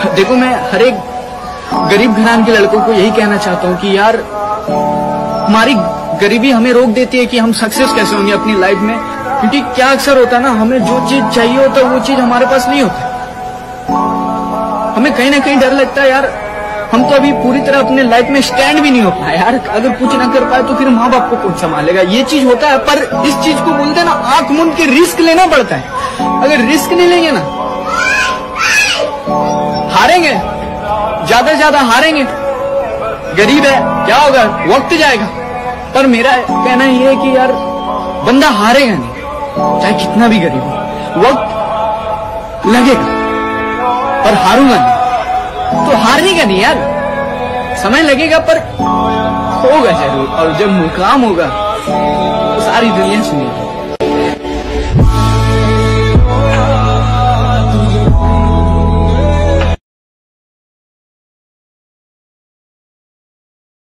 देखो, मैं हर एक गरीब घराने के लड़कों को यही कहना चाहता हूँ कि यार, हमारी गरीबी हमें रोक देती है कि हम सक्सेस कैसे होंगे अपनी लाइफ में। क्योंकि क्या अक्सर होता है ना, हमें जो चीज चाहिए होता है वो चीज हमारे पास नहीं होती। हमें कहीं ना कहीं डर लगता है यार, हम तो अभी पूरी तरह अपने लाइफ में स्टैंड भी नहीं हो पाए यार। अगर कुछ ना कर पाए तो फिर माँ बाप को कौन संभालेगा, ये चीज होता है। पर इस चीज को बोलते हैं ना, आंख मूंद के रिस्क लेना पड़ता है। अगर रिस्क नहीं लेंगे ना, हारेंगे, ज्यादा से ज्यादा हारेंगे। गरीब है, क्या होगा, वक्त जाएगा। पर मेरा कहना यह है कि यार, बंदा हारेगा नहीं, चाहे कितना भी गरीब हो। वक्त लगेगा पर हारूंगा नहीं। तो हारने का नहीं यार, समय लगेगा पर होगा जरूर। और जब मुकाम होगा तो सारी दुनिया सुनेगी।